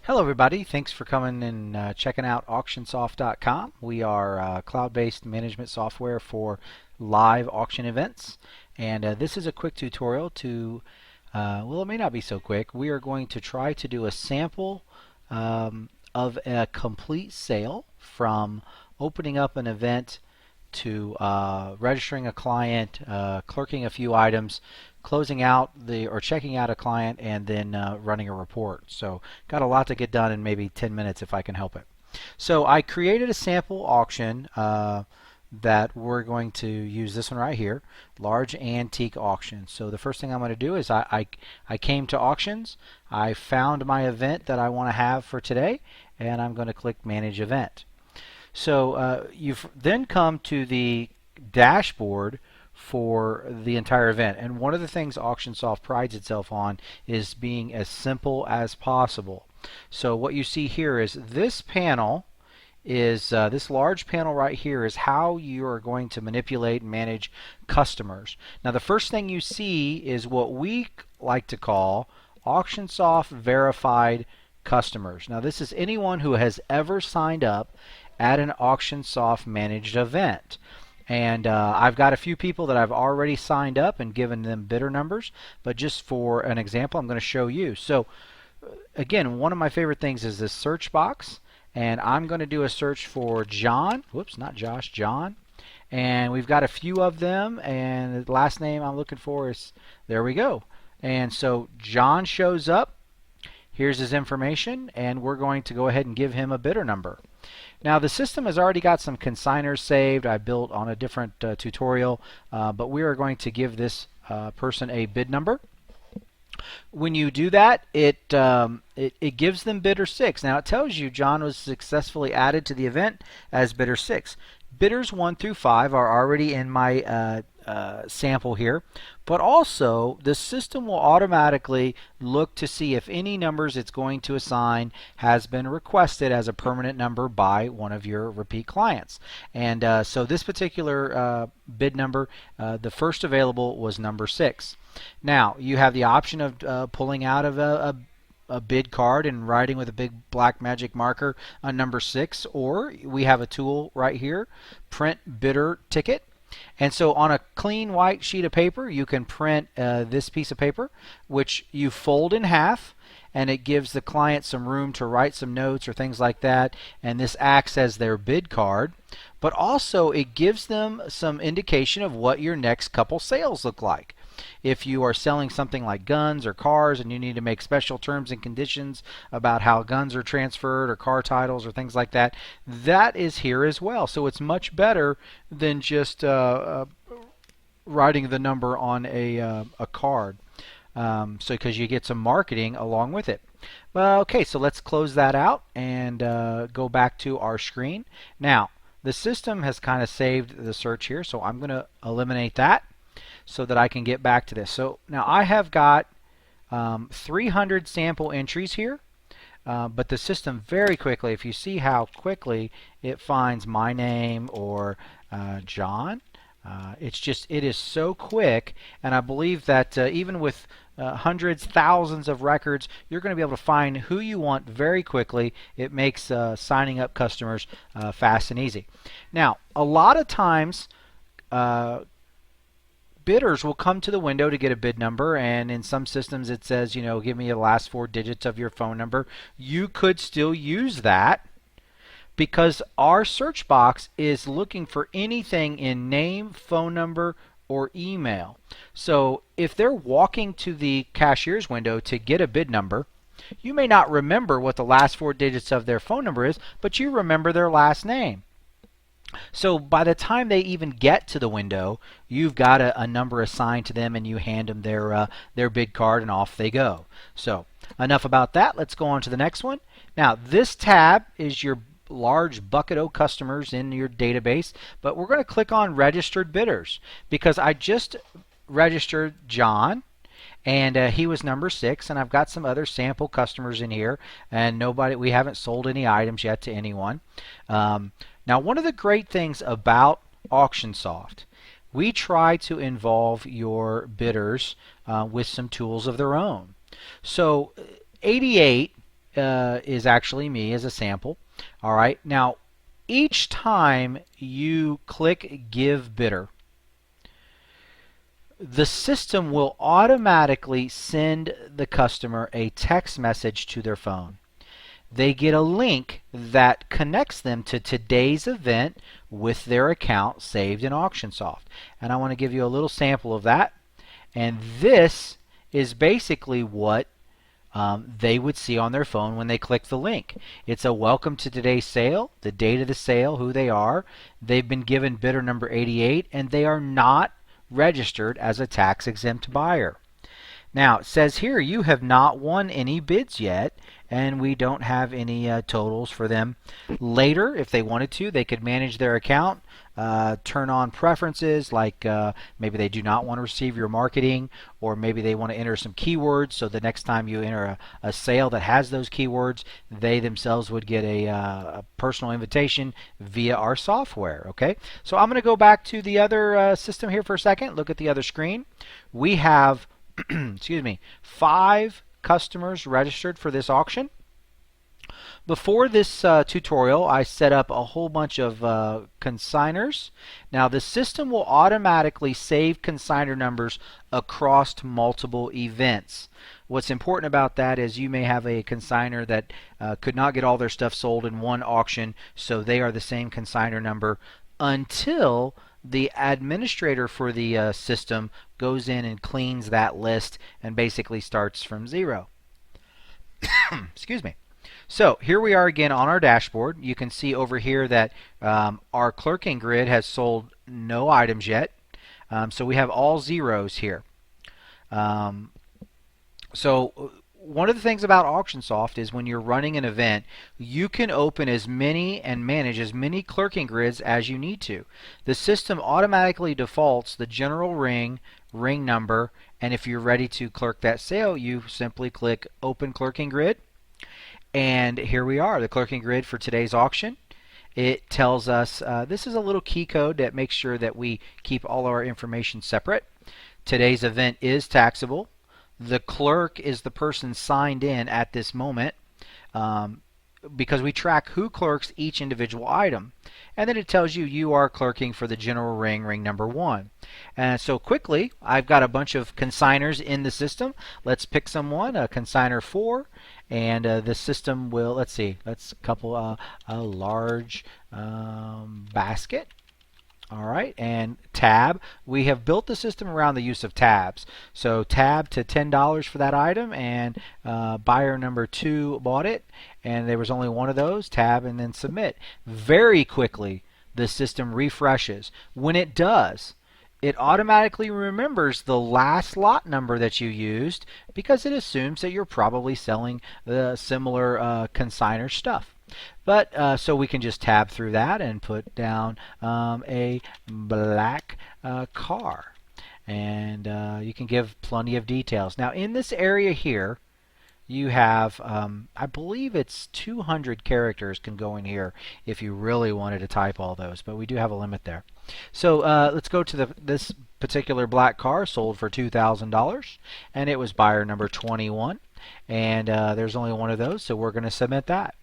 Hello everybody, thanks for coming and checking out Auctionsoft.com. We are cloud-based management software for live auction events, and this is a quick tutorial to, well, it may not be so quick. We are going to try to do a sample of a complete sale from opening up an event to registering a client, clerking a few items, closing out or checking out a client, and then running a report. So got a lot to get done in maybe 10 minutes if I can help it. So I created a sample auction that we're going to use this one right here, large antique auction. So the first thing I'm going to do is I came to auctions, I found my event that I want to have for today, and I'm going to click manage event. So you've then come to the dashboard for the entire event. And one of the things Auctionsoft prides itself on is being as simple as possible. So what you see here is this panel is this large panel right here is how you are going to manipulate and manage customers. Now the first thing you see is what we like to call Auctionsoft verified customers. Now this is anyone who has ever signed up at an Auctionsoft managed event. And I've got a few people that I've already signed up and given them bidder numbers, but just for an example, I'm going to show you. So again, one of my favorite things is this search box, and I'm going to do a search for John. Whoops, not Josh, John. And we've got a few of them, and the last name I'm looking for is, there we go. And so John shows up. Here's his information, and we're going to go ahead and give him a bidder number. Now the system has already got some consigners saved. I built on a different tutorial, but we are going to give this person a bid number. When you do that, it gives them bidder 6. Now it tells you John was successfully added to the event as bidder 6. Bidders 1 through 5 are already in my sample here, but also the system will automatically look to see if any numbers it's going to assign has been requested as a permanent number by one of your repeat clients. And so this particular bid number, the first available was number 6. Now you have the option of pulling out of a bid card and writing with a big black magic marker on number 6, or we have a tool right here, print bidder ticket. And so on a clean white sheet of paper, you can print this piece of paper, which you fold in half, and it gives the client some room to write some notes or things like that, and this acts as their bid card. But also it gives them some indication of what your next couple sales look like. If you are selling something like guns or cars and you need to make special terms and conditions about how guns are transferred or car titles or things like that, that is here as well. So it's much better than just writing the number on a card. So because you get some marketing along with it. Well, okay, so let's close that out and go back to our screen. Now, the system has kind of saved the search here, so I'm going to eliminate that so that I can get back to this. So now I have got 300 sample entries here, but the system very quickly, if you see how quickly it finds my name or John, it is so quick, and I believe that even with hundreds, thousands of records, you're going to be able to find who you want very quickly. It makes signing up customers fast and easy. Now, a lot of times bidders will come to the window to get a bid number, and in some systems it says, give me the last 4 digits of your phone number. You could still use that because our search box is looking for anything in name, phone number, or email. So if they're walking to the cashier's window to get a bid number, you may not remember what the last 4 digits of their phone number is, but you remember their last name. So by the time they even get to the window, you've got a number assigned to them, and you hand them their bid card, and off they go. So enough about that. Let's go on to the next one. Now this tab is your large bucket of customers in your database, but we're going to click on registered bidders because I just registered John, and he was number 6, and I've got some other sample customers in here, and we haven't sold any items yet to anyone. Now, one of the great things about Auctionsoft, we try to involve your bidders with some tools of their own. So 88 is actually me as a sample. All right. Now, each time you click Give Bidder, the system will automatically send the customer a text message to their phone. They get a link that connects them to today's event with their account saved in Auctionsoft. And I want to give you a little sample of that. And this is basically what they would see on their phone when they click the link. It's a welcome to today's sale, the date of the sale, who they are. They've been given bidder number 88, and they are not registered as a tax-exempt buyer. Now, it says here you have not won any bids yet, and we don't have any totals for them. Later, if they wanted to, they could manage their account, turn on preferences like maybe they do not want to receive your marketing, or maybe they want to enter some keywords, so the next time you enter a sale that has those keywords, they themselves would get a personal invitation via our software. Okay, so I'm going to go back to the other system here for a second. Look at the other screen. We have excuse me, 5 customers registered for this auction. Before this tutorial, I set up a whole bunch of consigners. Now, the system will automatically save consigner numbers across multiple events. What's important about that is you may have a consigner that could not get all their stuff sold in one auction, so they are the same consigner number until the administrator for the system goes in and cleans that list and basically starts from 0. Excuse me. So here we are again on our dashboard. You can see over here that our clerking grid has sold no items yet. So we have all zeros here. So one of the things about Auctionsoft is when you're running an event, you can open as many and manage as many clerking grids as you need to. The system automatically defaults the general ring number, and if you're ready to clerk that sale, you simply click Open Clerking Grid. And here we are, the clerking grid for today's auction. It tells us, this is a little key code that makes sure that we keep all our information separate. Today's event is taxable. The clerk is the person signed in at this moment because we track who clerks each individual item. And then it tells you you are clerking for the general ring number 1. And so quickly, I've got a bunch of consigners in the system. Let's pick someone, a consigner 4, and the system will, let's couple a large basket. All right, and tab. We have built the system around the use of tabs. So tab to $10 for that item, and buyer number 2 bought it, and there was only one of those. Tab and then submit. Very quickly, the system refreshes. When it does, it automatically remembers the last lot number that you used because it assumes that you're probably selling the similar consignor stuff. But so we can just tab through that and put down a black car. And you can give plenty of details. Now in this area here, you have, I believe it's 200 characters can go in here if you really wanted to type all those, but we do have a limit there. So let's go to this particular black car sold for $2,000, and it was buyer number 21. And there's only one of those, so we're going to submit that.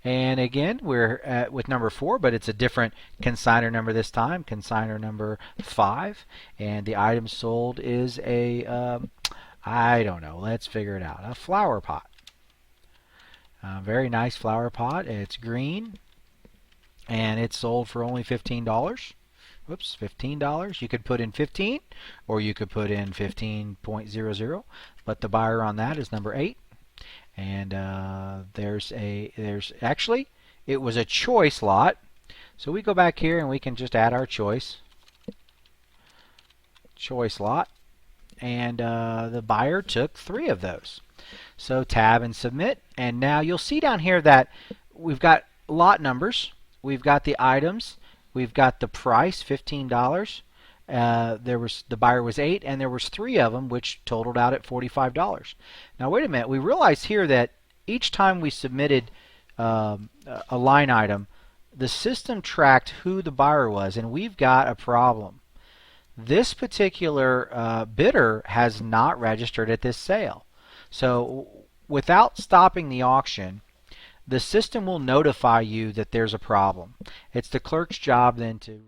And again, we're with number 4, but it's a different consignor number this time, consignor number 5. And the item sold is a, I don't know, let's figure it out, a flower pot. Very nice flower pot. It's green, and it's sold for only $15. Whoops, $15. You could put in 15, or you could put in 15.00, but the buyer on that is number 8. And there's actually, it was a choice lot. So we go back here and we can just add our choice lot, and the buyer took 3 of those. So tab and submit, and now you'll see down here that we've got lot numbers, we've got the items, we've got the price, $15. The buyer was 8, and there was 3 of them, which totaled out at $45. Now wait a minute, we realize here that each time we submitted a line item, the system tracked who the buyer was, and we've got a problem. This particular bidder has not registered at this sale. So without stopping the auction, the system will notify you that there's a problem. It's the clerk's job then to